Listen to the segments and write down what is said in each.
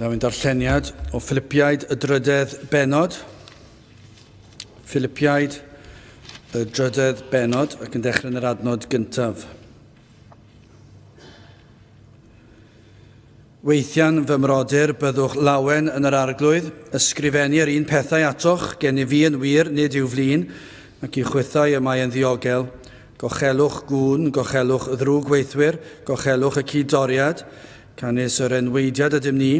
Gawyn darlleniad o Filipiaid y drydydd benod. Filipiaid y drydydd benod, ac yn dechrau yn yr adnod gyntaf. Weithiau'n fy mrodyr byddwch lawen yn yr arglwydd, ysgrifennir un pethau atoch, gen I fi yn wir, nid yw flin, ac I chwythau y mae yn ddiogel. Gochelwch gwn, gochelwch ddrwg weithwyr, gochelwch y cydoriad, canis yr enweidiad ydym ni,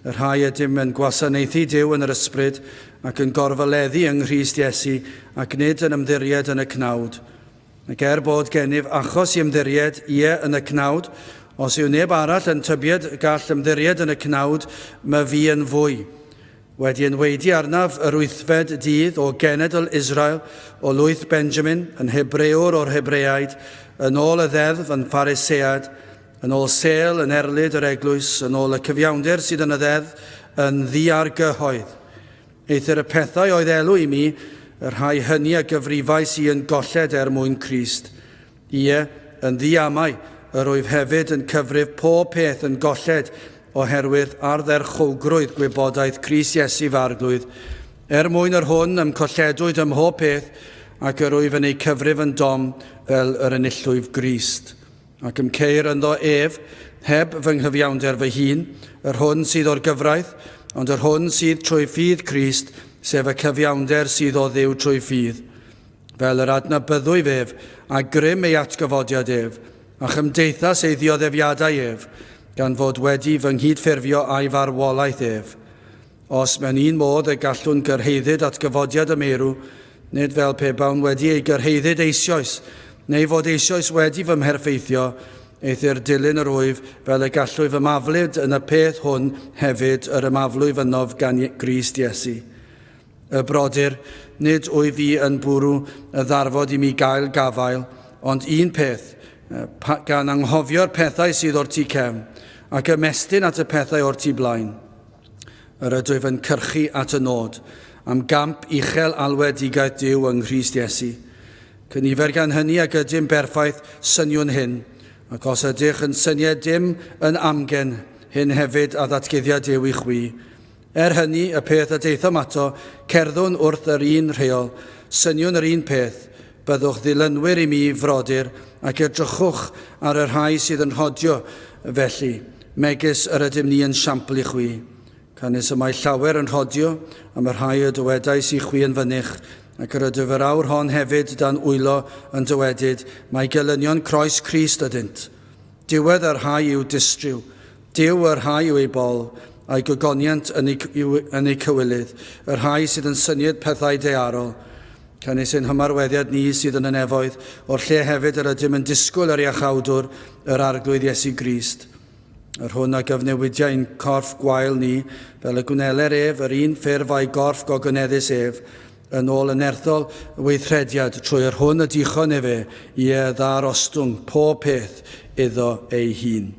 yr rhai ydym yn gwasanaethu Duw yn yr ysbryd, ac yn gorfoleddu yng Nghrist Iesu, ac nid yn ymddiried yn y cnawd. Ac bod gennyf achos I ymddiried, ie yn y cnawd, os yw neb arall yn tybied gall ymddiried yn y cnawd, mae fi yn fwy. Wedi enweidi arnaf yr wythfed dydd o genedl Israel, o lwyth Benjamin, yn Hebrewr o'r Hebreaid, yn ôl y ddeddf yn Pharisead, yn ôl sel yn erlyd yr eglwys, yn ôl y cyfiawnder sydd yn y ddeddf, yn ddiargyhoedd. Eithir y pethau oedd elw I mi, yr rhai hynny a gyfrifau sy'n golled mwyn Crist. Ie, yn ddiamau, yr wyf hefyd yn cyfrif pob peth yn golled oherwydd ardderchwgrwydd gwybodaeth Crist Iesu farglwydd, mwyn yr hwn ymcolledwyd ym mhob peth, ac yr wyf yn ei cyfrif yn dom fel yr enillwyf Grist. Ac ceir ynddo heb fy nghyfiawnder fy hun, yr hwn sydd o'r gyfraith, ond yr hwn sydd trwy ffydd Crist, sef y cyfiawnder sydd o Dduw trwy ffydd. Fel yr adnabyddwyf a grym ei atgyfodiad a chymdeithas ei ddioddefiadau gan fod wedi fy nghydffurfio a'i farwolaeth Os mewn un modd y gallwn gyrheiddyd atgyfodiad y meirw, nid fel pe bawn wedi ei gyrheiddyd eisoes, neu fod eisoes wedi fy mherffeithio, eithir dilyn yr wyf fel y gallwyf ymaflyd yn y peth hwn hefyd yr ymaflwyf ynof gan Grist Iesu. Y brodyr, nid wyf fi yn bwrw y ddarfod I mi gael gafael, ond un peth, gan anghofio'r pethau sydd o'r tu cefn, ac ymestyn at y pethau o'r tu blaen. Yr ydwyf yn cyrchu at y nod, am gamp uchel alwedigaeth Duw yng Nghrist Iesu. Cynifer gan hynny ac ydym berffaith syniwn hyn, ac os ydych yn syniad dim yn amgen, hyn hefyd a ddatguddiad Duw I chwi. Hynny, y peth y deithom ato, cerddwn wrth yr un rheol, syniwn yr un peth, byddwch ddilynwyr I mi frodyr, ac edrychwch ar y rhai sydd yn rhodio felly, megis yr ydym ni yn siampl I chwi. Canis y mae llawer yn rhodio am y rhai y dywedau sy'n chwi yn fynych, ac yr ydw yr awr hon hefyd dan wylo yn dywedyd, mae gelynion croes Crist ydynt. Diwedd yr rhai yw distriw, diw yr rhai yw ei bol, a'i gogoniant yn ei cywilydd, yr rhai sydd yn syniad pethau dearol. Canis ein hymarweddiad ni sydd yn y nefoedd, o'r lle hefyd yr ydym yn disgwyl yr iachawdwr, yr arglwydd Iesu Grist. Yr hwn a gyfnewidiau ein corff gwael ni, fel y gwneler yr un ffurf a'i gorff gogyneddus yn ôl y nerthol weithrediad trwy yr hwn y dichon I ddar ostwng pob peth iddo ei hun.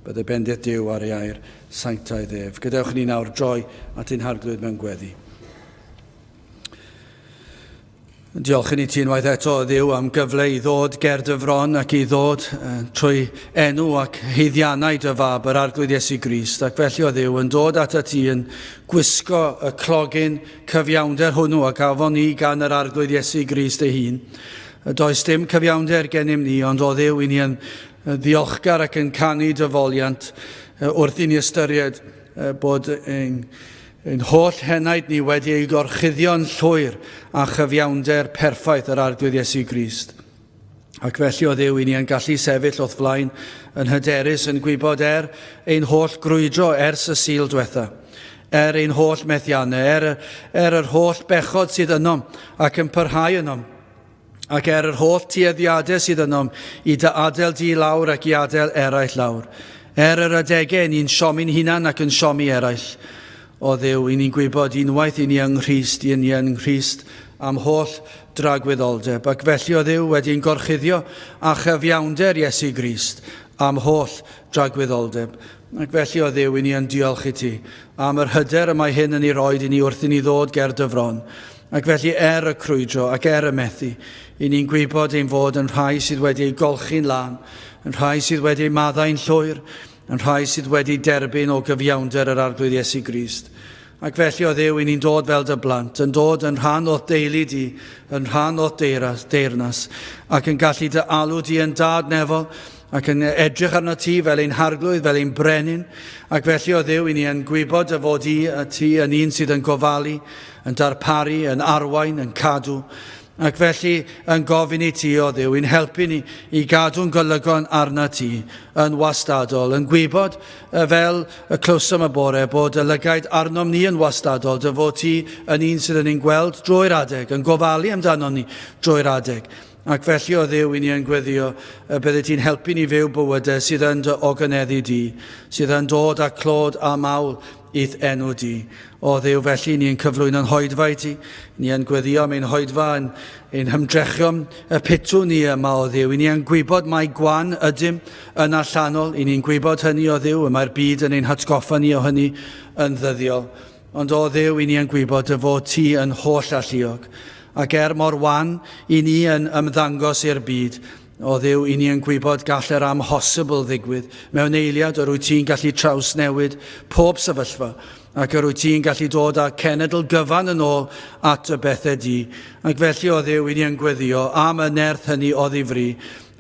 Bydde bendith Duw ar ei air, sanctaidd Gadewch ni nawr droi at ein harglwydd mewn gweddi. Diolch I ni ti unwaith eto Dduw am gyfle I ddod ger dy fron ac I ddod trwy enw ac heiddiannau dy fab yr arglwydd Iesu Grist. Ac felly o Dduw yn dod at y ti yn gwisgo y clogyn cyfiawnder hwnnw ac afon ni gan yr arglwydd Iesu Grist ei hun. Does dim cyfiawnder gennym ni, ond o Dduw I ni yn ddiolchgar ac yn canu dy foliant wrth I ni ystyried bod ein holl henaid ni wedi ei gorchuddio'n llwyr a chyfiawnder perffaith yr arglwydd Iesu Grist. Ac felly o Dduw I ni yn gallu sefyll wrth flaen yn hyderus yn gwybod ein holl grwydro ers y sil diwetha, ein holl methiannau, yr holl bechod sydd ynom ac yn parhau ynom, ac yr holl tueddiadau sydd ynom I dy adael di lawr ac I adael eraill lawr. Yr adegau ni'n siomi'n hunan ac yn siomi eraill. O Dduw, I ni'n gwybod unwaith I ni yng Nghrist, I ni yng Nghrist am holl dragwyddoldeb. Ac felly o Dduw wedi'n gorchuddio a chyfiawnder Iesu Grist am holl dragwyddoldeb. Ac felly o Dduw I ni yn diolch I ti am yr hyder y mae hyn yn ei roed I ni wrth I ni ddod ger dy fron. Ac felly y crwydro ac y methu, I ni'n gwybod ein fod yn rhai sydd wedi ei golchi'n lan, yn rhai sydd wedi ei maddau'n llwyr, yn rhai sydd wedi derbyn o gyfiawnder yr arglwydd Iesu Grist. Ac felly o Dduw, i ni'n dod fel dy blant, yn dod yn rhan o'r deulu di, yn rhan o'r deyrnas, ac yn gallu dy alw di yn dad nefol, ac yn edrych arno ti fel ein harglwydd, fel ein brenin. Ac felly o Dduw, i ni yn gwybod y fod ti yn un sydd yn gofalu, yn darparu, yn arwain, yn cadw. Ac felly yn gofyn i ti o Dduw, i'n helpu ni i gadw'n golygon arna ti yn wastadol, yn gwybod fel y clywsom y bore bod y lygaid arnom ni yn wastadol, dy fod ti yn un sydd yn ein gweld drwy'r adeg, yn gofalu amdano ni drwy'r adeg. Ac felly o Dduw, i ni yn gweddio bydde ti'n helpu ni fyw bywydau sydd yn dy oganeddu di, sydd yn dod â clod a mawl i'th enw di. O Dduw, felly ni'n cyflwyno'n hoedfa i ti, ni yn gweddio mewn hoedfa yn hymdrechion y pethau ni yma o Dduw. I ni yn gwybod mae gwan ydym yn allanol, i ni'n gwybod hynny o Dduw, mae'r byd yn ein hatgoffa ni o hynny yn ddyddiol. Ond o Dduw, i ni yn gwybod y fod ti yn holl alluog. Ac mor wan i ni yn ymddangos i'r byd, o Dduw, i ni yn gwybod gall yr amhosibl ddigwydd. Mewn eiliad, o rwyt ti'n gallu trawsnewid pob sefyllfa, ac o rwyt ti'n gallu dod â cenedl gyfan yn ôl at y bethau di. Ac felly o Dduw, i ni yn gweddio am y nerth hynny o ddifri,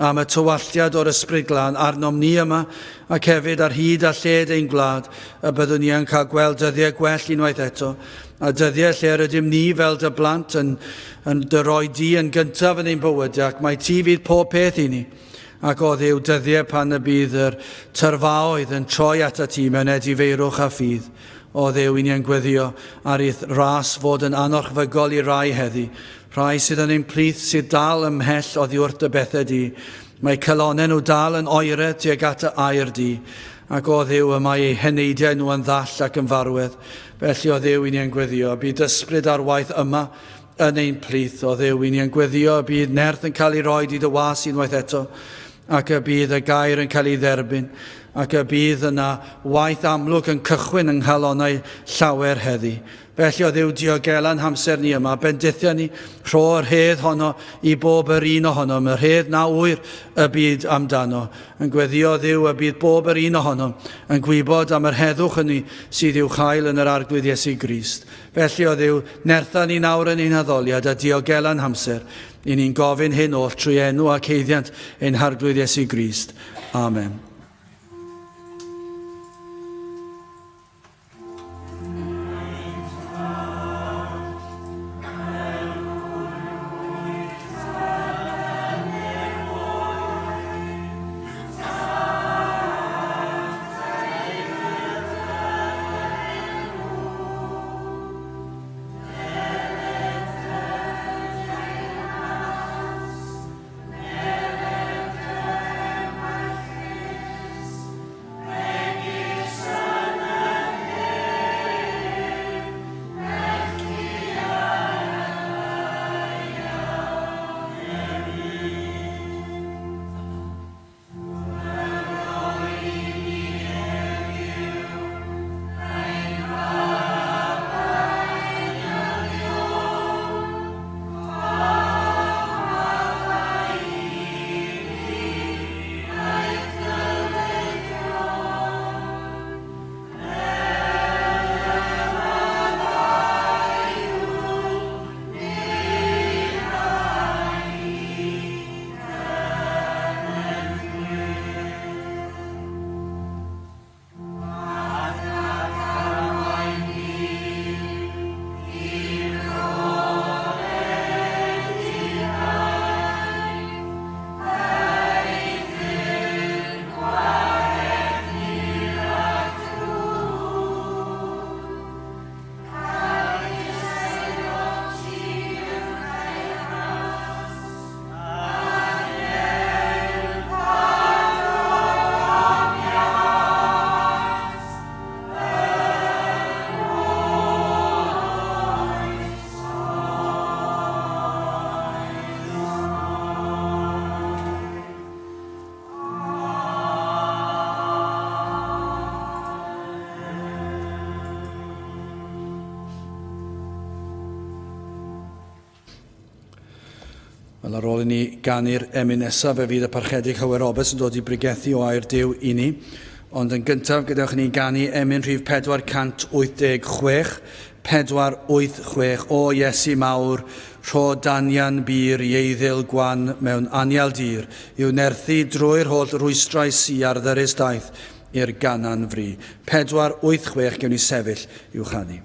am y tywalliad o'r ysbryd glân arnom ni yma, ac hefyd ar hyd a lled ein gwlad, y byddwn ni yn cael gweld dyddiau gwell unwaith eto, a dyddiau lle rydym ni fel dy blant yn dy roi di yn gyntaf yn ein bywydau, ac mae ti fydd pob peth i ni. Ac o Dduw, dyddiau pan y bydd yr tyrfaoedd yn troi ata ti mewn edifeirwch a ffydd. O Dduw, i ni yn gweddio ar eith ras fod yn anorchfygol i rai heddi, rhai sydd yn ein plith sydd dal ymhell oddi wrth y bethau di. Mae celonau nhw dal yn oered tuag at y air di, ac o Dduw, y mae eu heneidiau nhw yn ddall ac yn farwedd. Felly o Dduw, i ni yn gweddio, bydd ysbryd ar waith yma yn ein plith. O Dduw, i ni yn gweddio, bydd nerth yn cael ei roi i dy was unwaith eto, ac y bydd y gair yn cael ei dderbyn, ac y bydd yna waith amlwg yn cychwyn yng nghalonnau llawer heddi. Felly o Dduw, diogelan hamser ni yma, bendithio ni rho'r hedd honno i bob yr un ohono, yr hedd na wyr y byd amdano. Yn gweddio Dduw y bydd bob yr un ohono yn gwybod am yr heddwch hynny sydd i'w chael yn yr arglwydd Iesu Grist. Felly o Dduw, nertha ni nawr yn ein addoliad a diogelan hamser, i ni'n gofyn hyn oll trwy enw ac heiddiant ein harglwydd Iesu Grist. Amen. Wel, ar ôl i ni ganu'r emyn nesaf, fe fydd y parchedig Hywel Roberts yn dod i brigethu o air Duw i ni. Ond yn gyntaf, gadewch ni ganu emyn rhif 486, 486, o Iesu mawr, rho danian bir ieiddyl gwan mewn anial dir, i'w nerthu drwy'r holl rwystrau siar ddyrus daeth i'r ganan fri. 486, gewn ni sefyll i'w chanu.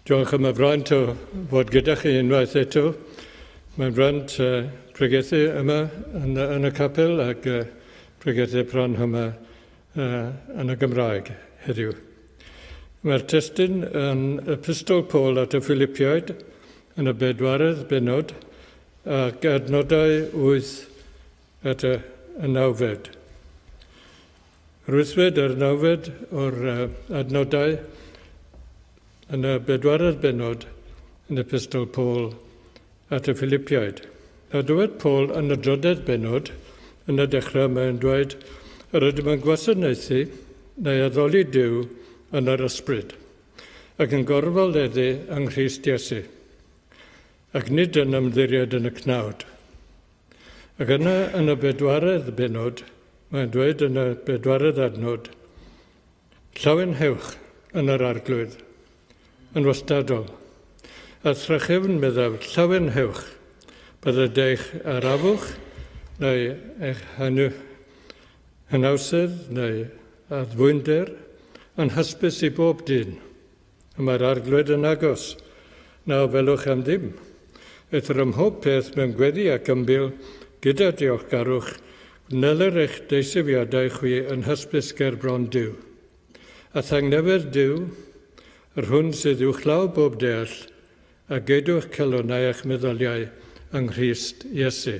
Diolch am y fraint o fod gyda chi unwaith eto. Mae'n fraint pregethu yma yn y capel ac pregethu bron yma yn y Gymraeg heddiw. Mae'r testyn yn epistol Paul at y Philippiaid yn y 4 bennod ac adnodau 8 at y 9. Rwythwyd yr 9 o'r adnodau yn y 4 bennod yn epistol Paul at y Philippiaid. A dywed Paul yn y 10 bennod yn y dechrau mae'n dweud yr ydym yn gwasanaethu neu addoli Duw yn yr ysbryd ac yn gorfoleddu yng Nghrist Iesu ac nid yn ymddiried yn y cnawd. Ac yna yn y 4 bennod mae'n dweud yn y 4 adnod llawen hewch yn yr arglwydd yn wastadol. A thrychefn meddaf llawen hewch bydded eich arafwch neu eich hynawsydd neu addfwynder yn hysbys i bob dyn. A mae'r arglwydd yn agos. Na felwch am ddim. Eith'r ym mhob peth mewn gweddi ac ymbil gyda diolchgarwch gwnelyr eich deisyfiadau chwi yn hysbys ger bron Duw. A thangnefedd Duw yr hwn sydd uwchlaw bob deall a geidwch celonnau eich meddyliau yng Nghrist Iesu.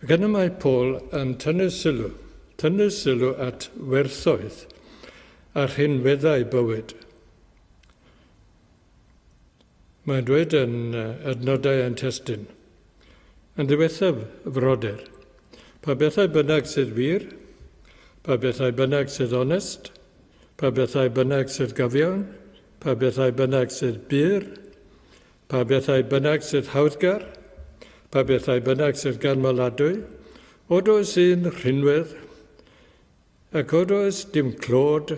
Ac mae Paul yn tynnu sylw at werthoedd a rhinweddau bywyd. Mae'n dweud yn adnodau yn testyn, yn ddiwethaf frodyr, pa bethau bynnag sydd wir, pa bethau bynnag sydd onest, pa bethau bynnag sydd gafion, pa bethau bynnag sydd byr, pa bethau bynnag sydd hawddgar, pa bethau bynnag sydd ganmoladwy, od oes un rhinwedd, ac od oes dim clod,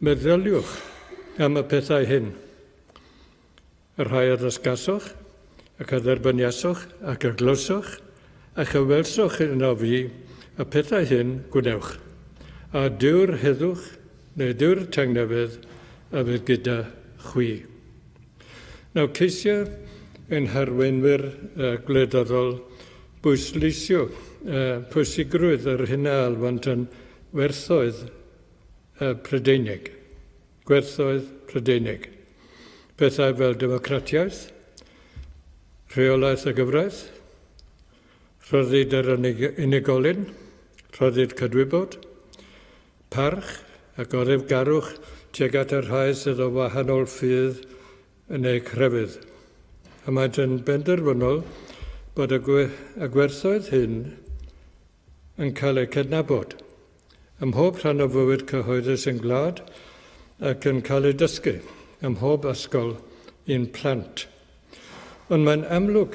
meddyliwch am y pethau hyn. Yr rhai a ddysgaswch, ac a dderbyniaswch, ac a glwswch, ac a welswch yn o fi, y pethau hyn gwnewch. A dyw'r heddwch, neu dyw'r tangnefydd, a fydd gyda chwi. Nawr, ceisio ein harweinwyr gwleidyddol bwysleisio pwysigrwydd yr hynna alwant yn werthoedd Prydeinig. Gwerthoedd Prydeinig. Pethau fel democratiaeth, rheolaeth a gyfraith, rhoddid yr unigolyn, rhoddid cadwybod, parch a gorif garwch tuag at yr rhai sydd o wahanol ffydd yn ei crefydd. A mae'n yn benderfynol bod y gwerthoedd hyn yn cael eu cydnabod ym mhob rhan o fywyd cyhoeddus yn gwlad ac yn cael ei dysgu ym mhob ysgol i'n plant. Ond mae'n amlwg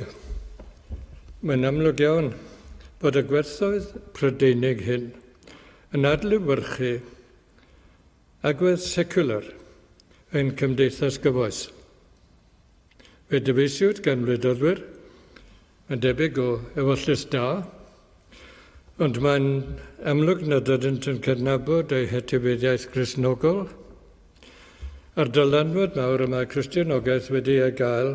iawn bod y gwerthoedd Prydeinig hyn yn adlewyrchu agwedd seciwlar ein cymdeithas gyfoes. Fe dyfeisiwyd gan wleidyddwyr yn debyg o ewyllus da, ond mae'n amlwg nad ydynt yn cydnabod eu hetifeddiaeth Gristnogol a'r dylanwad mawr y mae Cristnogaeth wedi ei gael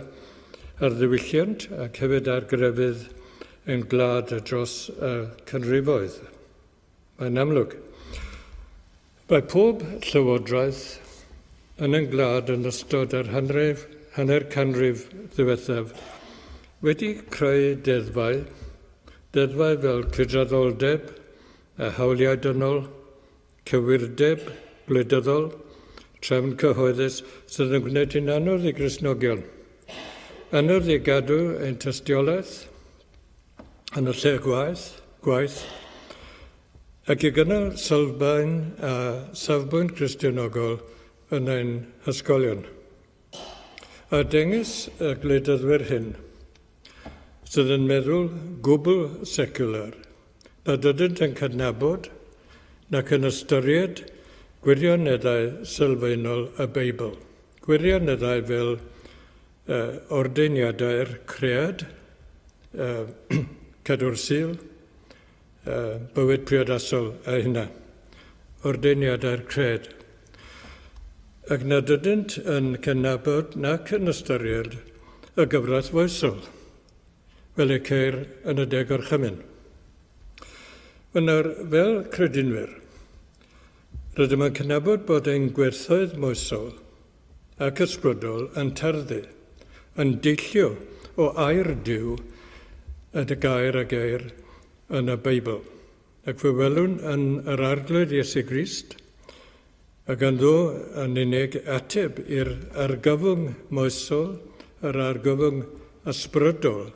ar ddiwylliant ac hefyd ar grefydd ein gwlad dros cynrifoedd. Mae'n amlwg. Mae pob llywodraeth yn ein gwlad yn ystod yr hanner canrif ddiwethaf wedi creu deddfau fel cydraddoldeb a hawliau dynol, cywirdeb gwleidyddol, trefn cyhoeddus sydd yn gwneud hi'n anodd i Gristnogion. Anodd i gadw ein tystiolaeth yn y lle gwaith ac i gynnal safbwynt Gristnogol yn ein hysgolion. A dengys y gwleidyddwyr hyn sydd yn meddwl gwbl seciwlar nad ydynt yn cydnabod nac yn ystyried gwirioneddau sylfaenol y Beibl. Gwirioneddau fel ordeiniadau'r cread, cadw'r sul, bywyd priodasol a hynna. Ordeiniadau'r cread. Ac nad ydynt yn cydnabod nac yn ystyried y gyfraith foesol, fel ei ceir yn y deg orchymyn. Nawr, fel credinwyr, rydym yn cynabod bod ein gwerthoedd moesol ac ysbrydol yn tarddu, yn deillio o air Duw y gair a geir yn y Beibl. Ac fe welwn yn yr arglwydd Iesu Grist, ac ynddo yn unig ateb i'r argyfwng moesol, yr argyfwng ysbrydol,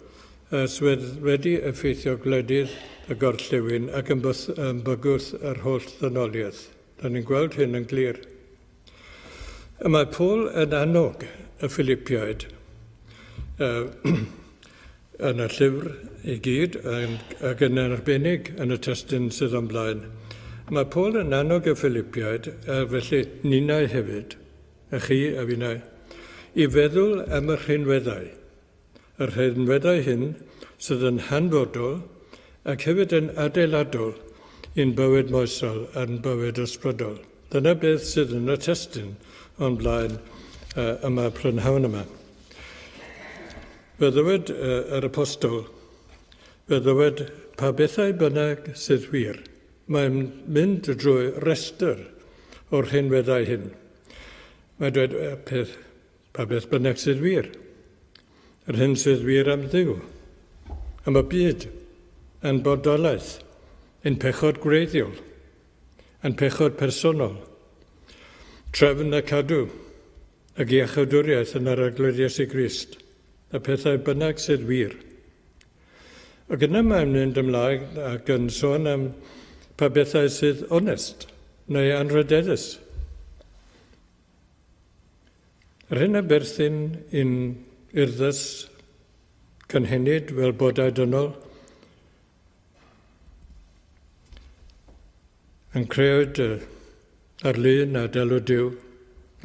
sydd wedi effeithio gwledydd y gorllewin ac yn bygwth yr holl ddynoliaeth. Da ni'n gweld hyn yn glir. Y mae Paul yn annog y Philippiaid yn y llyfr i gyd ac yn arbennig yn y testyn sydd o'n blaen. Mae Paul yn annog y Philippiaid, felly ninnau hefyd, a chi a finnau, i feddwl am y rhinweddau. Yr rhinweddau hyn sydd yn hanfodol ac hefyd yn adeiladol i'n bywyd moesol a'n bywyd ysbrydol. Dyna beth sydd yn y testyn o'n blaen yma prynhawn yma. Fe ddywed yr apostol, fe ddywed pa bethau bynnag sydd wir. Mae'n mynd drwy restr o'r rhinweddau hyn. Mae'n dweud pa beth bynnag sydd wir. Yr hyn sydd wir am Dduw, am y byd, yn bodolaeth, yn pechod gwreiddiol, yn pechod personol, trefn a cadw, ac iachawdwriaeth yn yr Eglwys Iesu Grist, a pethau bynnag sydd wir. Ac yna mae'n mynd ymlaen ac yn sôn am pa bethau sydd onest neu anrhydeddus. Yr hyn a berthyn i'n urddus cynhenid fel bodau dynol yn creuwyd ar-lun a delw Duw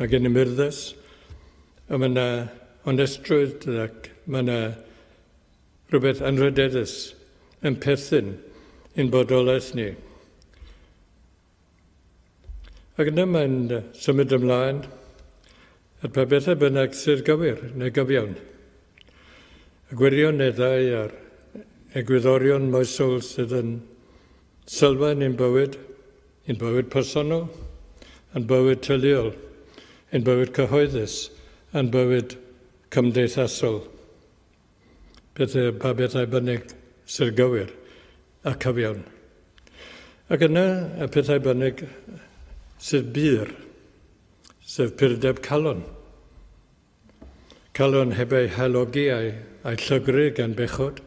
ac yn ymurddus, a mae yna onestrwydd ac mae yna rhywbeth anrhydeddus yn perthyn i'n bodolaeth ni. Ac yna mae'n symud ymlaen at pa bethau bynnag sydd gywir neu gyfiawn. Y gwirioneddau a'r egwyddorion moesol sydd yn sylfaen i'n bywyd personol, yn bywyd teuluol, yn bywyd cyhoeddus, yn bywyd cymdeithasol. Pa bethau bynnag sydd gywir a cyfiawn. Ac yna y pethau bynnag sydd byr, sef purdeb calon. Calon heb ei halogi a'i llygru gan bechod.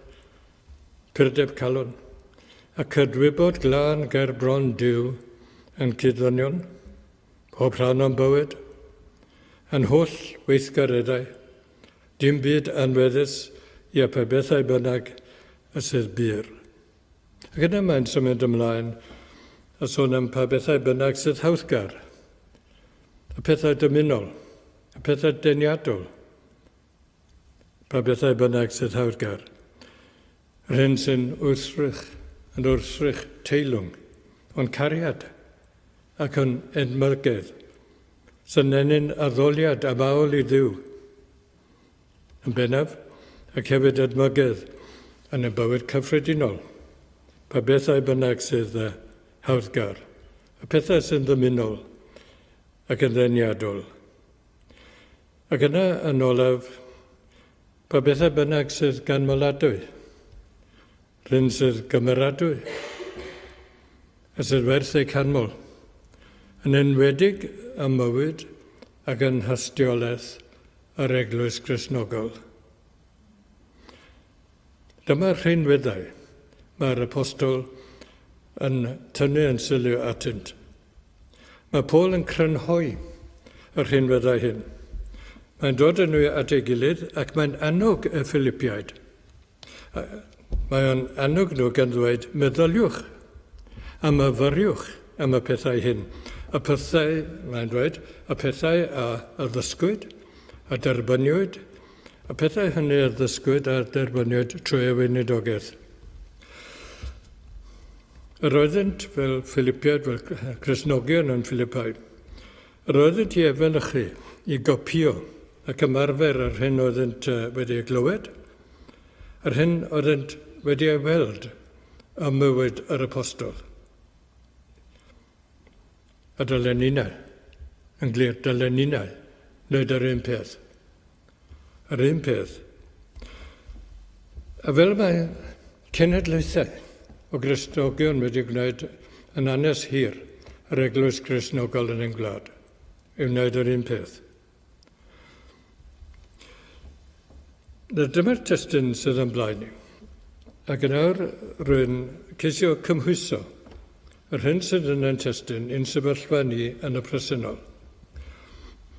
Purdeb calon. A cydwybod glân ger bron Duw yn cyddynion, pob rhan o'n bywyd, yn holl weithgareddau, dim byd anweddus i a pa bethau bynnag y sydd byr. Ac yna mae'n symud ymlaen a sôn am pa bethau bynnag sydd hawddgar, y pethau dymunol, y pethau deniadol, pa bethau bynnag sydd hawddgar. Yr hyn sy'n wrthrych teilwng, o'n cariad ac o'n edmygedd, sy'n enyn addoliad a mawl i Dduw. Yn bennaf, ac hefyd edmygedd yn y bywyd cyffredinol, pa bethau bynnag sydd hawddgar, y pethau sy'n ddymunol ac yn ddeniadol. Ac yna yn olaf, pa bethau bynnag sydd ganmoladwy, rhywun sydd gymeradwy, a sydd werth eu canmol, yn enwedig am mywyd ac yn hastiolaeth yr Eglwys Gristnogol. Dyma'r rheinweddau mae'r apostol yn tynnu yn sylw atynt. Mae Paul yn crynhoi yr rheinweddau hyn. Mae'n dod yn nhw at ei gilydd ac mae'n annog y Philippiaid. Mae'n annog nhw gan ddweud, meddyliwch a myfyriwch am y pethau hyn. Y pethau, mae'n dweud, y pethau a ddysgwyd, a derbyniwyd, y pethau hynny a ddysgwyd a derbyniwyd trwy y weinidogaeth. Yr oeddent fel Philippiaid, fel Cristnogion yn Philippi, yr oeddent i efelychu, i gopio ac ymarfer yr hyn oeddent wedi ei glywed, yr hyn oeddent wedi ei weld am mywyd yr apostol. A dylen ni'na, yn glir, dylen ni'na, wneud yr un peth. Yr un peth. A fel mae cenedlaethau o Gristnogion wedi gwneud yn anes hir yr Eglwys Gristnogol yn ein gwlad, i wneud yr un peth. Dyma'r testyn sydd yn blaen ni. Ac yn awr rwy'n ceisio cymhwyso yr hyn sydd yn ein testyn i'n sefyllfa ni yn y presennol.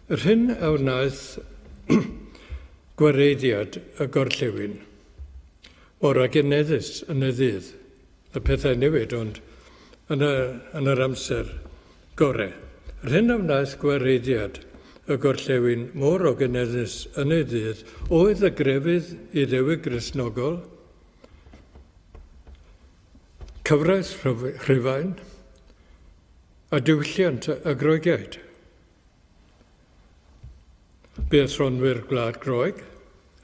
Yr hyn a wnaeth gwareiddiad y gorllewin o'r ageneddus yn y ddydd, y pethau newid, ond yn yr amser gorau. Yr hyn a wnaeth gwareiddiad y gorllewin mor ageneddus yn y ddydd oedd y grefydd i Dduw Gristnogol, cyfraith Rhufain a diwylliant y Groegiaid. Beth rhonwyr Gwlad Groeg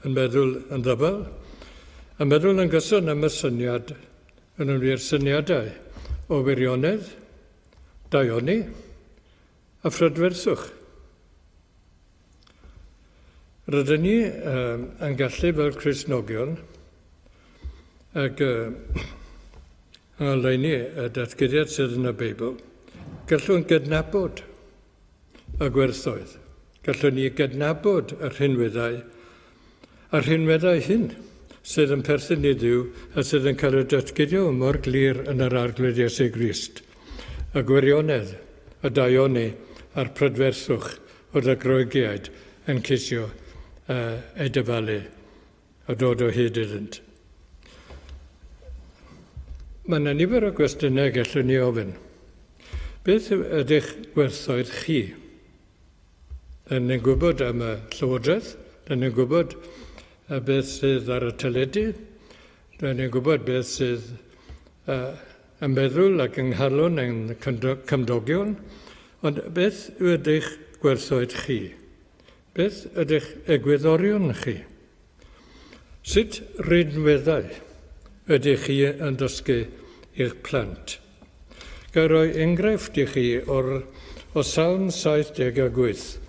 yn meddwl yn ddyfal, a meddwl yn gyson am y syniad yn ymwneud syniadau o wirionedd, daioni a phrydferthwch. Rydyn ni yn gallu fel Cristnogion ac yn oleini y datgyddiad sydd yn y Beibl, gallwn gydnabod a gwerthoedd. Gallwn ni gydnabod yr rhinweddau a'r rhinweddau hyn sydd yn perthyn i Dduw a sydd yn cael y datguddio mor glir yn yr arglwydd Iesu Grist. Y gwirionedd, y daioni a'r prydferthwch o'r agroegiaid yn ceisio ei dyfalu a dod o hyd iddynt. Mae yna nifer o gwestiynau gallwn ni ofyn. Beth ydych gwerthoedd chi? Dyn ni'n gwybod am y llywodraeth, dyn ni'n gwybod beth sydd ar y teledu, dyn ni'n gwybod beth sydd yn meddwl ac yn nghalon yn cymdogion, ond beth ydych gwerthoedd chi? Beth ydych egwyddorion chi? Sut rhinweddau ydych chi yn dysgu i'ch plant? Ga roi enghraifft i chi o Salm 78.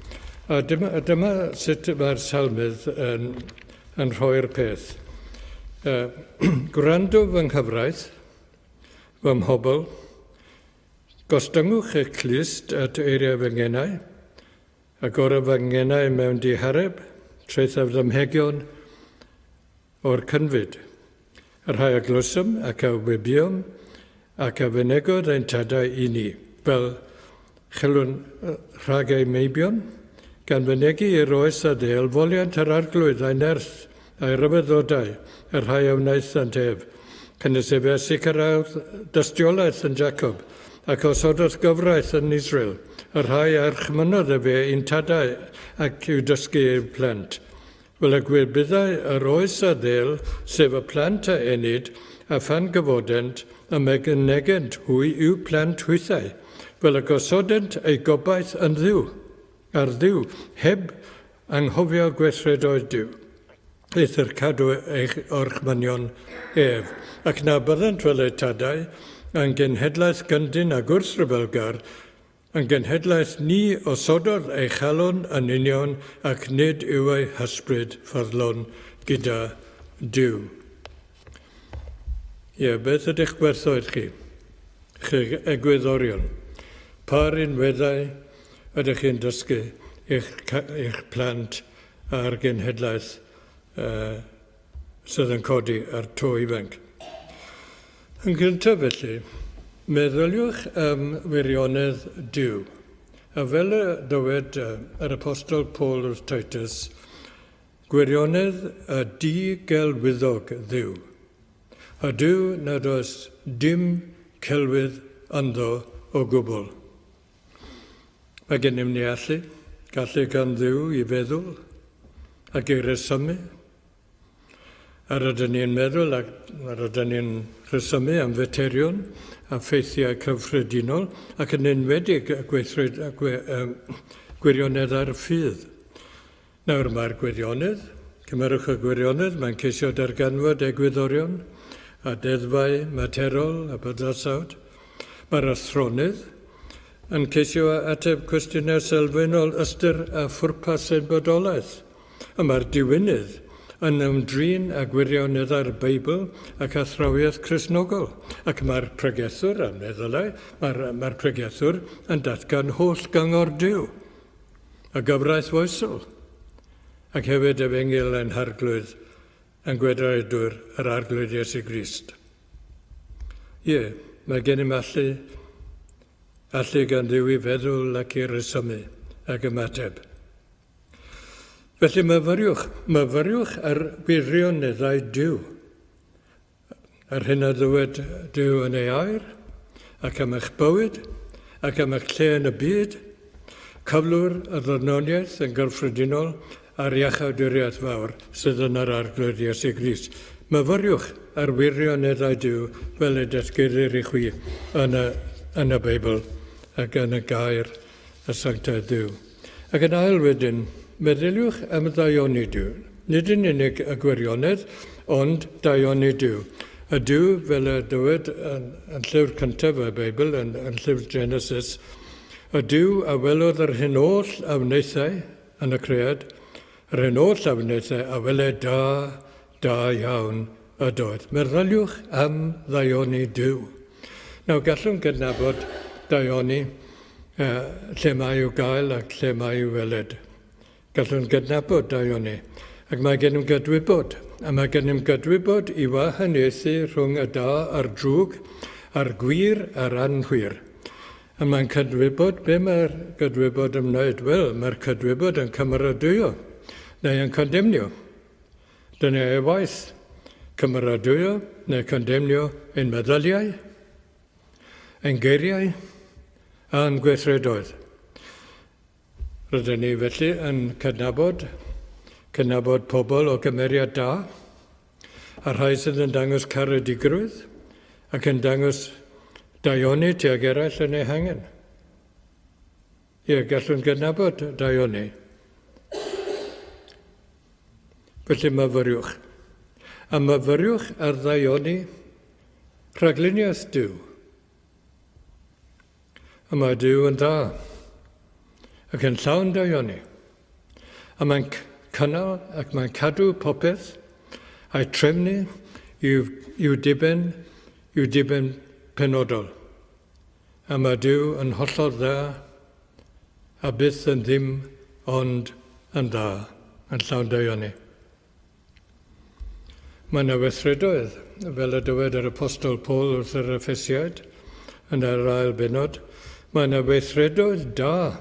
A dyma sut mae'r salmydd yn rhoi'r peth. Gwrando fy nghyfraith, fy mhobl, gostyngwch eich clust at eiriau fy ngenau, ac o'r fy ngenau mewn dihareb, treithaf ddymhegion o'r cynfyd. Yr rhai aglwsym ac a wybiom ac a fynegod ein tadau i ni, fel chylwn rhagau meibion, gan fynegu i'r oes a ddeol, foliant yr arglwydd a'i nerth a'i ryfeddodau, yr rhai a wnaeth yn tef, cynnes efe sicrhau dystiolaeth yn Jacob, ac osododd gyfraith yn Israel, yr rhai archmynodd efe un tadau ac i'w dysgu i'r plant. Wel y gwirbyddau yr oes a ddel, sef y plant a enid, a phan gyfodent, y megnegent hwy yw plant hwythau, fel y gosodent ei gobaith yn ddiw, ar ddiw, heb anghofio gweithredoedd diw. Eith yr cadw eich orchmynion ef, ac na byddant fel eu tadau, yn genhedlaeth gyndyn a gwrthryfelgar, yn genhedlaeth ni osododd ei chalon yn union ac nid yw ei hysbryd ffyddlon gyda Duw. Beth ydych gwerthoedd chi? Chi egwyddorion. Pa rinweddau ydych chi'n dysgu eich plant ar genhedlaeth sydd yn codi ar to ifanc? Yn gyntaf felly, meddyliwch am wirionedd Duw. A fel y dywed yr apostol Paul wrth Titus, gwirionedd y di-gelwyddog Dduw. A Duw nad oes dim celwydd ynddo o gwbl. Mae gennym ni gallu gan Dduw i feddwl ac i resymu. Ar ydyn ni'n meddwl ac ar ydyn ni'n resymu am faterion a ffeithiau cyffredinol ac yn enwedig gwirionedd ar ffydd. Nawr mae'r gwirionedd, cymerwch y gwirionedd, mae'n ceisio darganfod egwyddorion a deddfau materol a byddasawd. Mae'r athronydd yn ceisio ateb cwestiynau sylfaenol ystyr a phwrpas ein bodolaeth. A mae'r diwynydd yn ymdrin â gwirionedd ar Beibl ac athrawiaeth Cristnogol. Ac mae'r pregethwr, am meddylai, mae'r pregethwr yn datgan holl gyngor Duw, a gyfraith foesol, ac hefyd efengyl yn harglwydd yn gwedraedwyr yr arglwydd Iesu Grist. Mae gennym allu gan Dduw i feddwl ac i resymu ac ymateb. Felly myfyriwch ar wirioneddau Duw, ar hyn a ddywed Duw yn ei air, ac am eich bywyd, ac am eich lle yn y byd, cyflwr y ddynoniaeth yn gyffredinol a'r iachawdwriaeth fawr sydd yn yr arglwydd Iesu Grist. Myfyriwch ar wirioneddau Duw fel y datguddir i chwi yn y Beibl ac yn y gair y sanctaidd Duw. Ac yn ail wedyn, meddyliwch am ddaioni Duw. Nid yn unig y gwirionedd, ond ddaioni Duw. Y Duw, fel y dywed yn llyfr cyntaf y Beibl, yn llyfr Genesis, y Duw a welodd yr hyn oll a wnaethau yn y cread, yr hyn oll a wnaethau a wele da iawn y doedd. Meddyliwch am ddaioni Duw. Nawr, gallwn gydnabod daioni lle mae i'w gael ac lle mae i'w weled. Gallwn gydnabod daioni, ac mae gennym gydwybod, a mae gennym gydwybod i wahaniaethu rhwng y da a'r drwg, a'r gwir a'r anhwyr. A mae'n cydwybod, be mae'r gydwybod yn wneud? Wel, mae'r cydwybod yn cymeradwyo, neu yn condemnio. Dyna ei waith, cymeradwyo neu condemnio ein meddyliau, ein geiriau, a'n gweithredoedd. Rydyn ni felly yn cydnabod pobl o gymeriad da, a rhai sydd yn dangos caredigrwydd ac yn dangos daioni tuag eraill yn ei hangen. Ie, gallwn gydnabod daioni. Felly myfyriwch. A myfyriwch ar ddaioni rhagluniaeth Duw. A mae Duw yn dda ac yn llawn daioni. A mae'n cynnal ac mae'n cadw popeth a'i trefnu i'w diben penodol. A mae Duw yn hollol dda a byth yn ddim ond yn dda, yn llawn daioni. Mae yna weithredoedd, fel y dywed yr apostol Paul wrth yr Effesiaid, yn yr ail benod. Mae yna weithredoedd da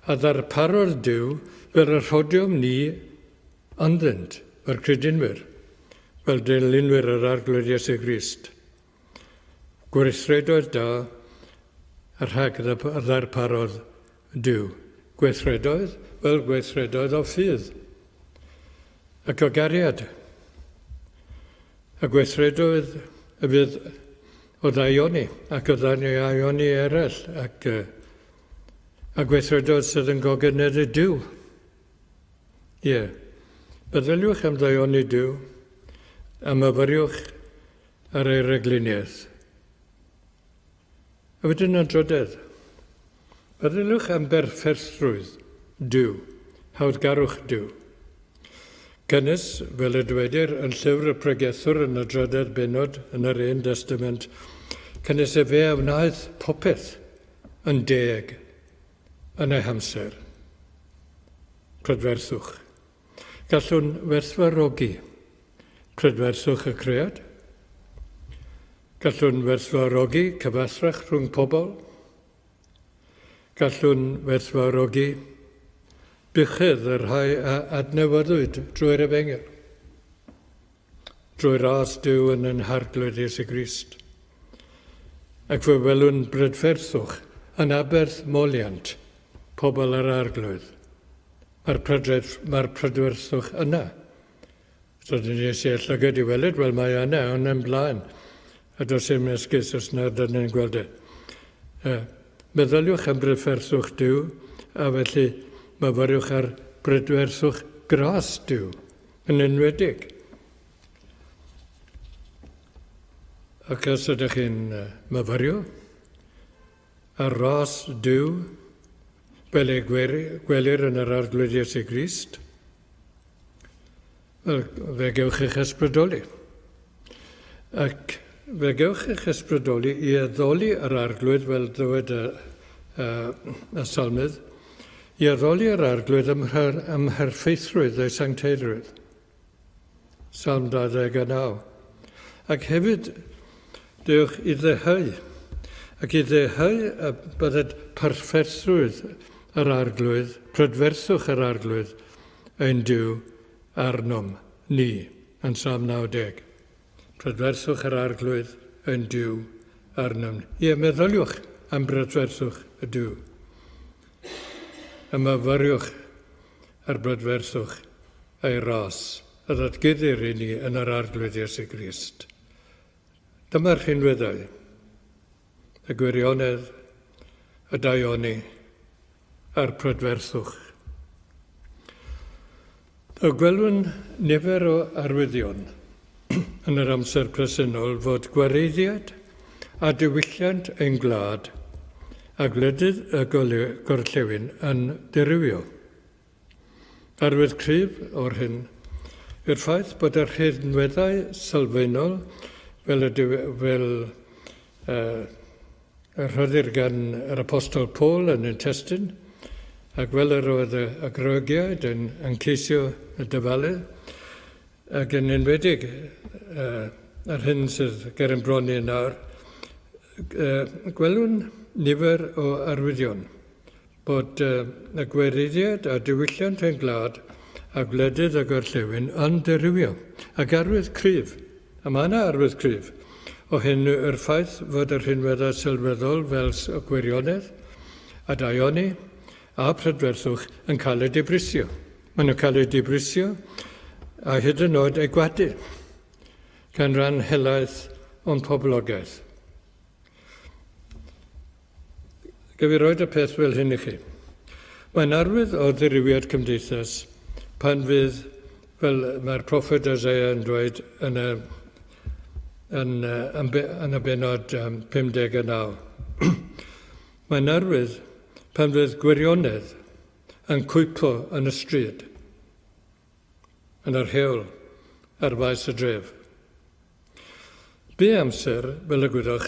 a ddarparodd Duw fel y rhodiwm ni ynddynt, fel credinwyr, fel dilynwyr yr arglwydd Iesu Grist. Gweithredoedd da a rhag ddarparodd Duw. Gweithredoedd fel gweithredoedd o ffydd ac o gariad. A gweithredoedd y fydd o ddaioni ac o ddaioni eraill ac a gweithredoedd sydd yn gogynneddu Duw. Ie, meddyliwch am ddaioni Duw a myfyriwch ar ei regluniaeth. A wedyn yn drydydd, meddyliwch am berfferthrwydd Duw, hawdgarwch Duw. Cynnes, fel y dwedir, yn llyfr y pregethwr yn y drydydd benod yn yr Un Testament, cynnes e fe a wnaeth popeth yn deg yn ei hamser. Prydferthwch. Gallwn werthfawrogi prydferthwch y cread. Gallwn werthfawrogi cyfathrach rhwng pobl. Gallwn werthfawrogi bychydd yr rhai adnewyddwyd drwy'r Efengel, drwy ras Duw yn yn harglwydd Iesu Grist. Ac fe welwn brydferthwch yn aberth moliant pobl yr arglwydd. Mae'r prydferthwch yna. Rydyn ni eisiau llygad i welyd, wel mae yna, ond yn blaen. A dos i'n esgus os nad ydyn ni'n gweld e. Meddyliwch am brydferthwch Duw, a felly myfyriwch ar brydferthwch gras Duw, yn enwedig. Ac os ydych chi'n myfyrio ar ras Duw, fel ei gwelir yn yr arglwydd Iesu Grist, wel, fe gewch eich ysbrydoli. Ac fe gewch eich ysbrydoli i addoli yr arglwydd, fel ddywed y salmydd, i addoli yr arglwydd am herffeithrwydd ei sancteidrwydd. Salm 29. Ac hefyd, dewch i ddehau, ac i ddehau y bydded perfferthrwydd yr arglwydd, prydferthwch yr arglwydd, ein Duw arnom ni, yn Salm 90. Prydferthwch yr arglwydd, ein Duw arnom ni. Ie, meddyliwch am brydferthwch y Duw. A myfyriwch ar brydferthwch ei ras, a ddatgyddir i ni yn yr arglwydd Iesu Grist. Dyma'r rhinweddau, y gwirionedd, y daioni, a'r prydferthwch. Y gwelwn nifer o arwyddion yn yr amser presennol fod gwareiddiad a diwylliant ein gwlad a gwledydd y gorllewin yn dirywio. Arwydd cryf o'r hyn yw'r ffaith bod yr rhinweddau sylfaenol fel rhoddir gan yr apostol Paul yn y testyn, ac fel yr oedd y grygiaid yn ceisio y dyfalydd, ac yn enwedig ar hyn sydd ger yn bron i nawr, gwelwn nifer o arwyddion bod y gwereddiad a diwylliant yn glad a gwledydd y gorllewin yn dirywio, ac arwydd cryf, a mae yna arwydd cryf, o hyn yw'r ffaith fod yr rhinweddau sylweddol fel gwirionedd a daioni a prydferthwch yn cael eu dibrisio. Maen nhw'n cael eu dibrisio a hyd yn oed eu gwadu gan ran helaeth o'n poblogaeth. Gyfi roed y peth fel hyn i chi. Mae'n arwydd o ddirywiad cymdeithas pan fydd, fel mae'r proffwyd Isaiah yn dweud yn y benod 59. Mae'n arwydd pan fydd gwirionedd yn cwypo yn y stryd, yn yr hewl ar faes y dref. Be amser, fel y gwydwch,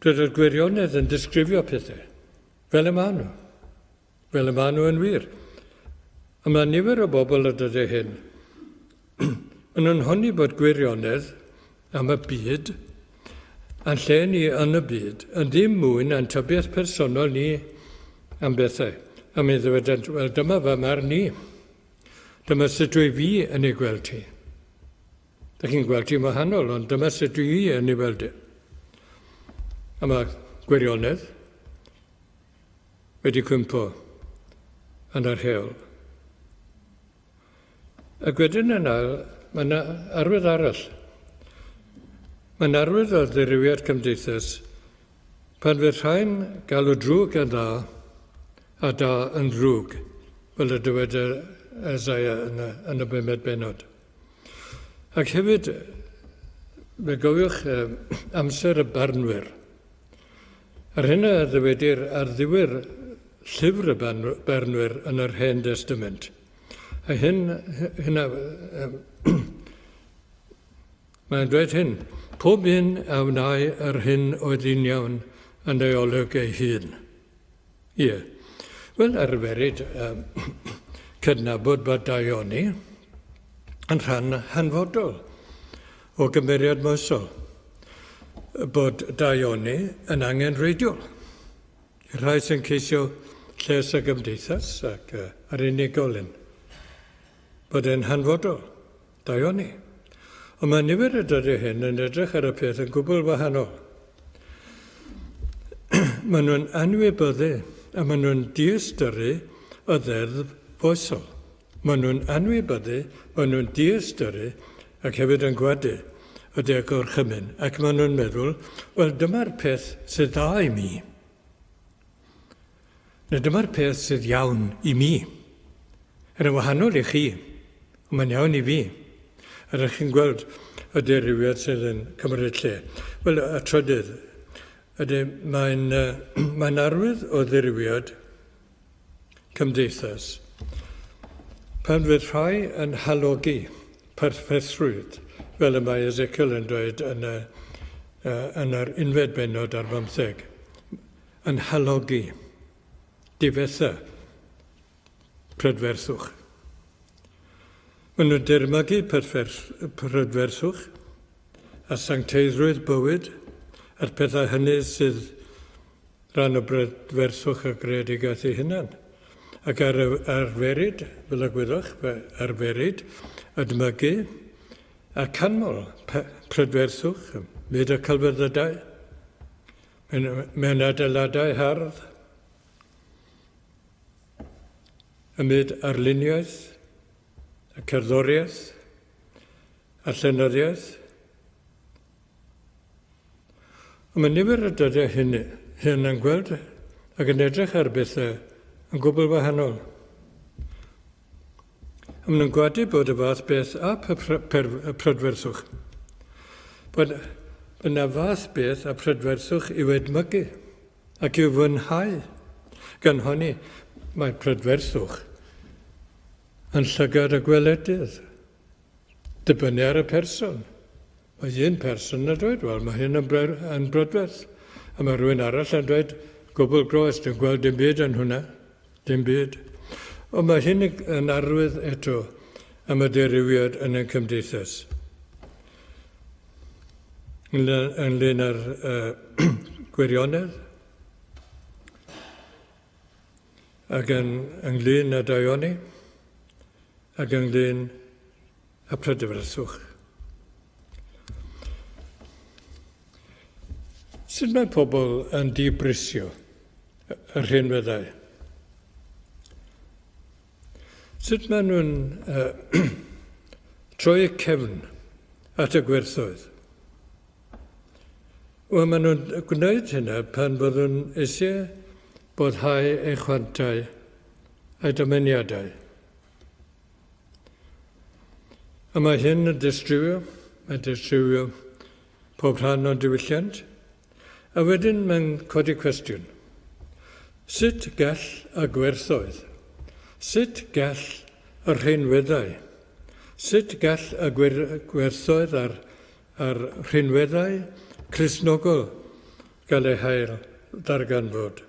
rydych y gwirionedd yn disgrifio pethau, fel y maen nhw, fel y maen nhw yn wir. A mae nifer o bobl y dydau hyn yn honni bod gwirionedd am y byd, a'n lle ni yn y byd, yn ddim mwy na'n tybiaeth personol ni am bethau. A mi ddweud, wel, dyma fy marn ni. Dyma sut dwi fi yn ei gweld ti. Da chi'n gweld ti'n wahanol, ond dyma sut dwi yn ei weld ti. A mae gwirionedd wedi cwmpo yn yr hewl. Ac wedyn yn ail, mae'n arwydd arall. Mae'n arwydd o ddirywiad cymdeithas pan fydd rhain galw drwg yn dda a da yn drwg, fel y dywed Isaiah yn y 5 benod. Ac hefyd, fe gofiwch amser y barnwyr. Ar hynna ddywedir ar ddiwyr llyfr y barnwyr yn yr Hen Testament. A hynna, mae'n dweud hyn, pob un a wnau yr hyn oedd un iawn yn ei olwg ei hun. Ie. Wel, arferid cydnabod bod daioni yn rhan hanfodol o gymeriad moesol, bod daioni yn angenreidiol. Rhai sy'n ceisio lles y gymdeithas ac ar unigolyn, bod e'n hanfodol, daioni. Ond mae nifer y dydau hyn yn edrych ar y peth yn gwbl wahanol. Maen nhw'n anwybyddu a maen nhw'n diastyru o ddeddf foesol. Maen nhw'n anwybyddu, maen nhw'n diastyru ac hefyd yn gwadu o deg o'r chymyn. Ac maen nhw'n meddwl, wel, dyma'r peth sydd dda i mi. Neu dyma'r peth sydd iawn i mi. Yn wahanol i chi, ond mae'n iawn i fi. A rydych chi'n gweld y deriwiad sydd yn cymryd lle. Wel, y trydydd, mae'n arwydd o deriwiad cymdeithas. Pan fydd rhai yn halogi perffethrwydd, fel y mae Ezekiel yn dweud yn yr 11 benod ar 15, yn halogi difetha prydferthwch. Maen nhw'n dirmygu prydferthwch a sancteiddrwydd bywyd a'r pethau hynny sydd rhan o prydferthwch a greadigaeth ei hunan. Ac arferid, fel y gwyddoch, arferid, admygu a canmol prydferthwch, myd y celfyddydau, mewn adeiladau hardd, ymyd arluniaeth, y cerddoriaeth, a llenyddiaeth. Ond mae nifer y dydau hyn yn gweld ac yn edrych ar bethau yn gwbl wahanol. A maen nhw'n gwadu bod y fath beth a prydferthwch. Bod yna fath beth a prydferthwch i'w edmygu ac i'w fwynhau. Gan honni mae prydferthwch yn llygad y gweledydd. Dibynnu ar y person. Mae un person yn dweud, wel, mae hyn yn brydferth. A mae rhywun arall yn dweud, gwbl gros, dwi'n gweld dim byd yn hwnna, dim byd. Ond mae hyn yn arwydd eto am y derywiad yn y cymdeithas. Ynglyn â'r gwirionedd, ac ynglyn â daioni, ac ynglyn â prydferthwch. Sut mae pobl yn dibrisio yr hyn feddau? Sut maen nhw'n troi y cefn at y gwerthoedd? Wel, maen nhw'n gwneud hynna pan byddwn eisiau boddhau eu chwantau a'i dymuniadau. A mae hyn yn distrywio pob rhan o'n diwylliant. A wedyn mae'n codi cwestiwn. Sut gall y gwerthoedd? Sut gall yr rhaenweddau? Sut gall y gwerthoedd a'r rhaenweddau Cristnogol gael eu hael darganfod?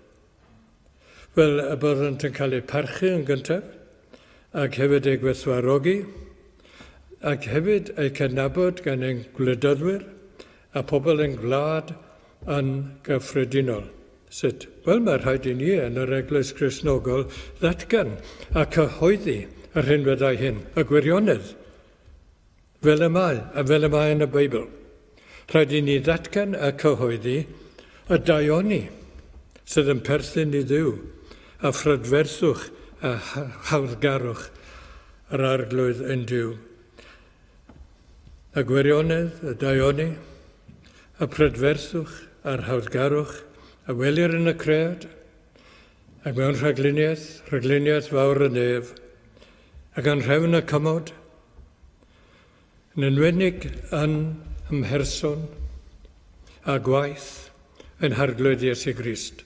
Wel, y byddant yn cael eu parchu yn gyntaf, ac hefyd eu gwerthwarogi, ac hefyd eu cydnabod gan ein gwledyddwyr a pobl yn gwlad yn gyffredinol. Sut? Wel, mae rhaid i ni yn yr Eglwys Cristnogol ddatgan a cyhoeddi yr hyn fyddai hyn, y gwirionedd, fel y mae, a fel y mae yn y Beibl. Rhaid i ni ddatgan a cyhoeddi y daioni sydd yn perthyn i Dduw, a phrydferthwch a hawddgarwch yr arglwydd yn Dduw. Y gwirionedd, y daioni, y prydferthwch a'r hawddgarwch, a welir yn y cread, ac mewn rhagluniaeth fawr y nef, ac yn rhefn y cymod, yn enwedig yn ymherson a gwaith yn harglwydd Iesu Grist.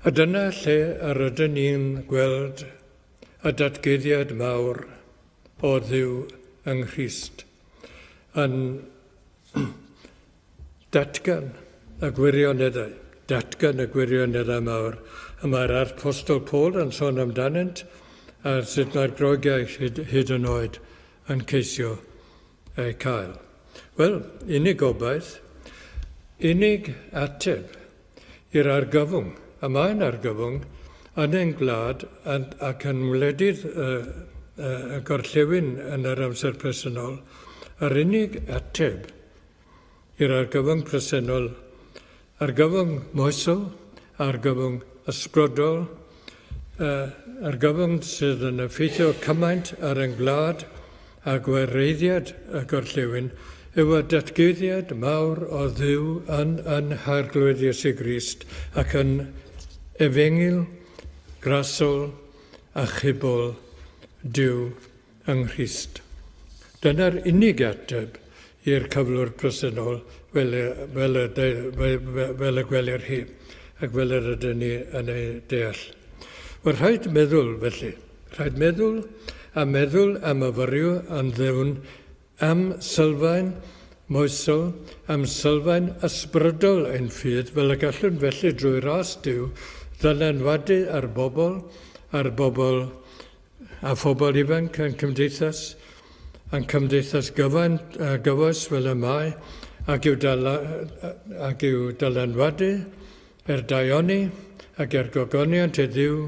A dyna lle yr ydyn ni'n gweld y datguddiad mawr o Dduw yng Nghrist yn datgan y gwirioneddau mawr. A mae'r apostol Paul yn sôn amdanynt, a sut mae'r Groegaidd hyd yn oed yn ceisio eu cael. Wel, unig gobaith, unig ateb i'r argyfwng, a mae'n argyfwng yn ein gwlad ac yn wledydd y gorllewin yn yr amser presennol, yr unig ateb i'r argyfwng presennol, argyfwng moesol, argyfwng ysbrydol, argyfwng sydd yn effeithio cymaint ar ein gwlad a gwareiddiad y gorllewin, yw y datguddiad mawr o Dduw yn harglwydd Iesu Grist ac yn efengil, grasol a chybol Duw yng Nghrist. Dyna'r unig ateb i'r cyflwr presennol fel y gwelir hi ac fel yr ydyn ni yn ei deall. Wel, rhaid meddwl felly. Rhaid meddwl am y fyriw yn ddewn am sylfaen moesol, am sylfaen ysbrydol ein ffydd, fel y gallwn felly drwy ras Duw ddylanwadu ar bobl a phobl ifanc yn cymdeithas, yn cymdeithas gyfoes fel y mae, ac yw dylanwadu daioni ac gogoniant y Dduw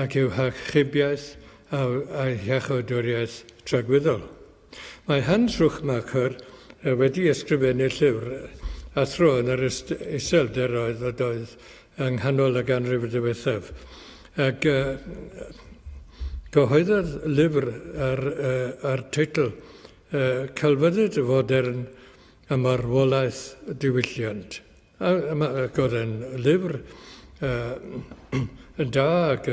ac yw hychubiaeth a hiachodwriaeth tragwyddol. Mae Hans Rwchmacher wedi ysgrifennu llyfr athro yn yr iselderoedd oedd yng nghanol y ganrif diwethaf. Ac cyhoeddodd lyfr ar teitl Celfyddyd Fodern a Marwolaeth Diwylliant. Ac oedd e'n lyfr yn da ac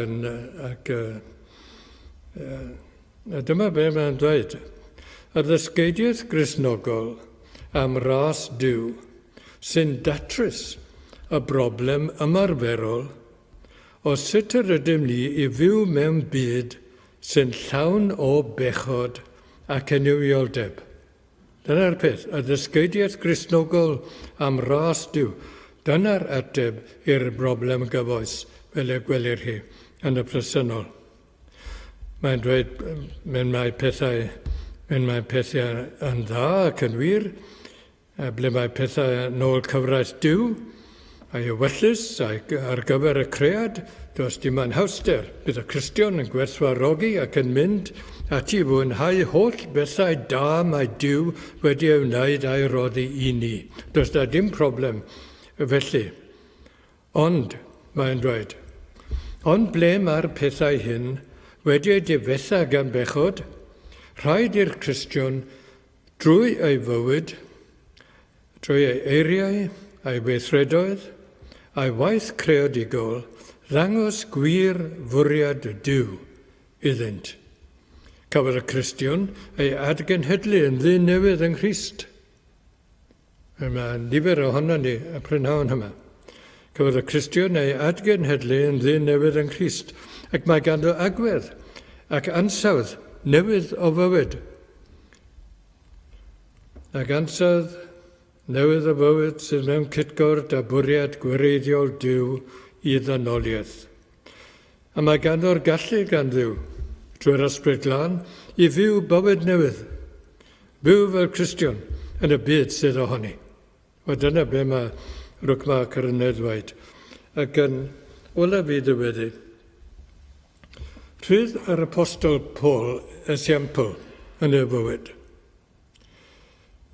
dyma be mae'n dweud. Y ddysgeidiaeth Gristnogol am ras Duw sy'n datrys y broblem ymarferol o sut yr ydym ni i fyw mewn byd sy'n llawn o bechod ac enwioldeb. Dyna'r peth, y ddysgeidiaeth Gristnogol am ras Duw. Dyna'r ateb i'r broblem gyfoes fel y gwelir chi yn y presennol. Mae'n dweud mewn mae pethau yn dda ac yn wir, ble mae pethau nôl cyfraith Duw, a'i ewyllus ar gyfer y cread, does dim anhawster. Bydd y Cristion yn gwerthfawrogi ac yn mynd ati i fwynhau holl bethau da mae Duw wedi ei wneud a'i roddi i ni. Does da dim problem felly. Ond, mae'n dweud, ond ble mae'r pethau hyn wedi ei difetha gan bechod, rhaid i'r Cristion drwy ei fywyd, drwy ei eiriau, ei weithredoedd, a'i waith creadigol, ddangos gwir fwriad Duw iddynt. Cafodd y Cristion ei adgenhedlu yn ddyn newydd yng Nghrist. Mae nifer ohono ni y prynhawn yma. Cafodd y Cristion ei adgenhedlu yn ddyn newydd yng Nghrist, ac mae ganddo agwedd ac ansawdd newydd o fywyd. Ac ansawdd newydd o fywyd sydd mewn cytgwrt a bwriad gwireiddiol Duw i ddynoliaeth. A mae ganddo'r gallu gan Dduw, drwy'r ysbryd glân, i fyw bywyd newydd. Byw fel Cristion yn y byd sydd ohoni. Wel, dyna be mae Rwgma Cyrnedd dweud. Ac yn olaf i ddiweddu, rhydd yr apostol Paul esiampl yn y fywyd.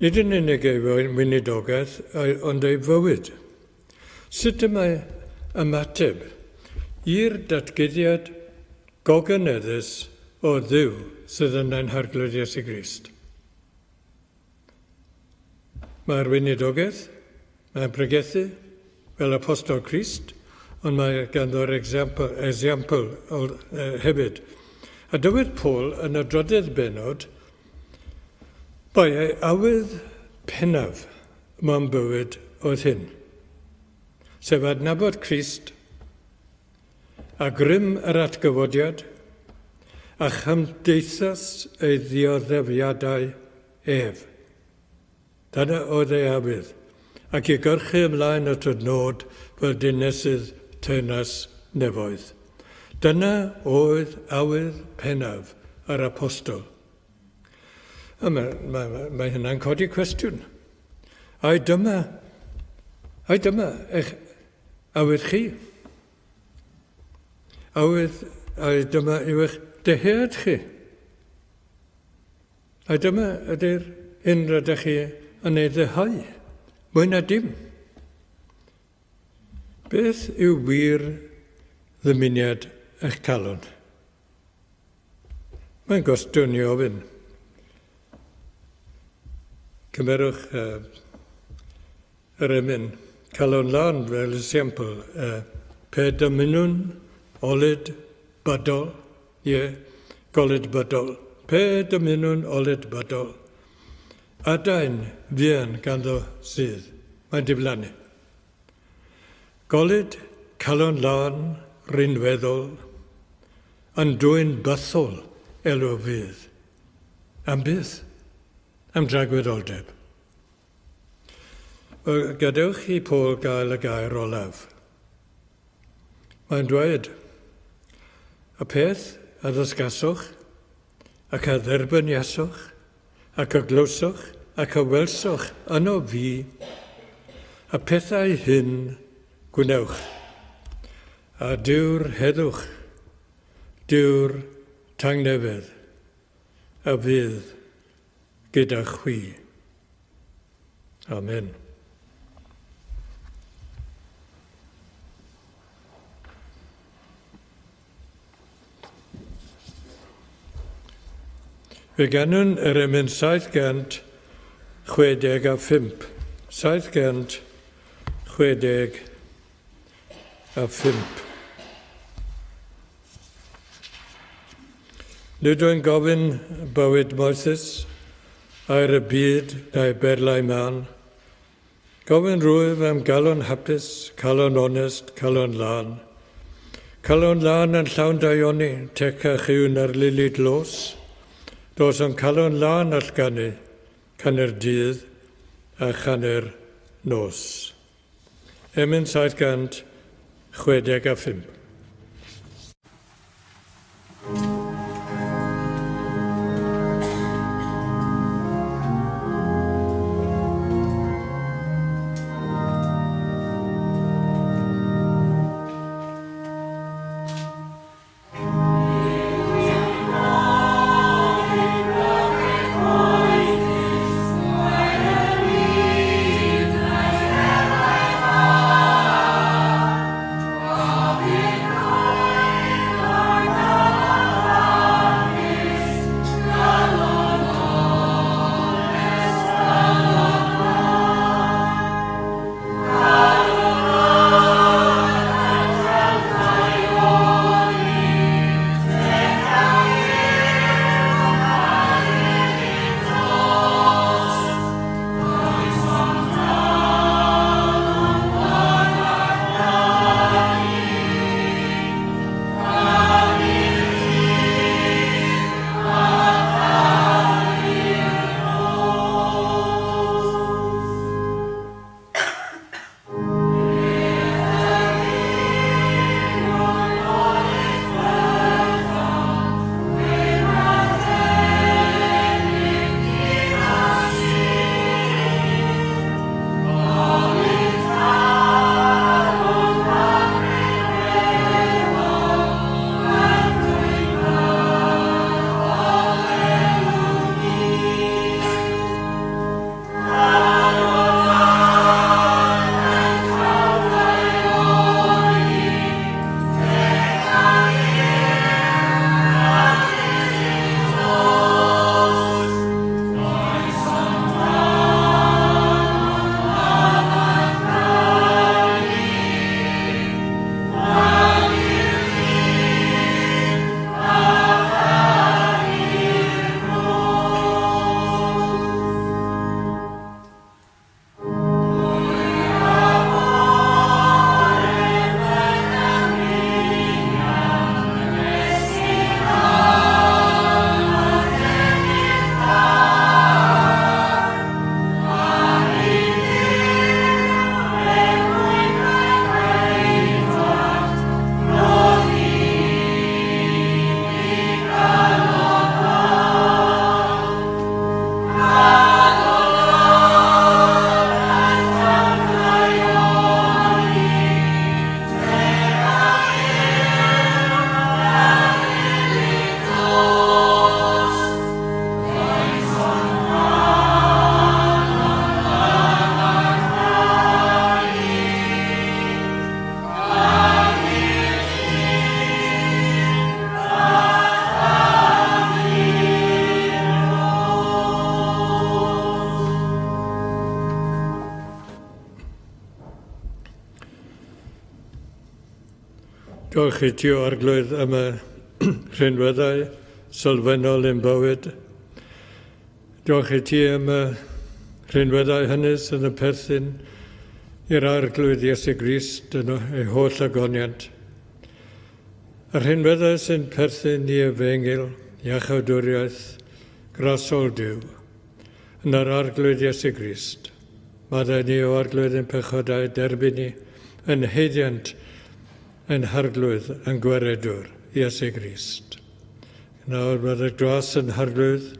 Nid yn unig ei wynedogaeth, ond ei fywyd. Sut y mae ymateb i'r datgyddiad gogyneddus o Dduw sydd yn ein harglwydd Iesu Grist? Mae'r wynedogaeth, mae'n pregethu fel apostol Crist, ond mae ganddo'r esiampl hefyd. A dywed Paul yn y drydydd bennod, bai ei awydd pennaf mewn bywyd oedd hyn, sef adnabod Crist, a grym yr atgyfodiad, a chymdeithas ei ddioddefiadau ef. Dyna oedd ei awydd, ac i gyrchu ymlaen at y nod fel dinesydd teyrnas nefoedd. Dyna oedd awydd pennaf yr apostol. A mae hynna'n codi cwestiwn. Ai dyma eich awydd chi? Ai dyma yw eich dehead chi? Ai dyma ydy'r hyn rydych chi yn ei ddehau? Mwy na dim. Beth yw wir ddymuniad eich calon? Mae'n gwestiwn i ofyn. Cymerwch yr emyn calon lan fel esiampl. Pe dymunwn olyd bydol. Golyd bydol. Pe dymunwn olyd bydol. Adain fian ganddo sydd. Mae'n diflannu. Golyd calon lan rinweddol, yn dwy'n bythol elw fydd. Am bydd? Am dragwyddoldeb. Gadewch i Paul gael y gair olaf. Mae'n dweud, y peth a ddysgaswch, ac a dderbyniaswch, ac a glwswch, ac a welswch yno fi, y pethau hyn gwnewch. A dyw'r heddwch, dyw'r tangnefedd, a fydd gyda chwi. Amen. Fe ganwn yr emyn 765. 765. Nid yw'n gofyn bywyd moethus ar y byd neu berlau man. Gofyn rwyf am galon hapus, calon onest, calon lan. Calon lan yn llawn daioni, teca chiwn ar lilid los. Dos am calon lan all canu'r dydd a chanu'r nos. 765. Diolch i ti o arglwydd am y rhinweddau sylfaenol yn bywyd. Diolch i ti am y rhinweddau hynny yn y perthyn i'r arglwydd Iesu Grist yn ei holl agoniant. Yr rhinweddau sy'n perthyn i efengyl, iachawdwriaeth, grasol Duw, yn yr arglwydd Iesu Grist. Mae ni o arglwydd yn pechodau derbyn ni yn heiddiant yn harglwydd yn gweredwr Iesu Grist. Nawr mae'r dros yn harglwydd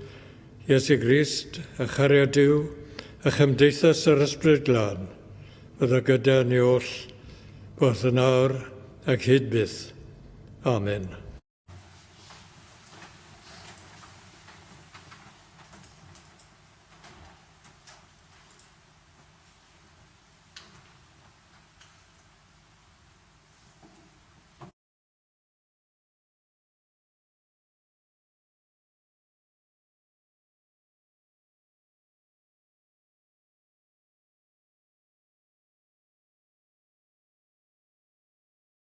Iesu Grist, a chario Duw, a chymdeithas yr ysbryd glân, fydda gyda ni oll, both yn awr ac hyd byth. Amen.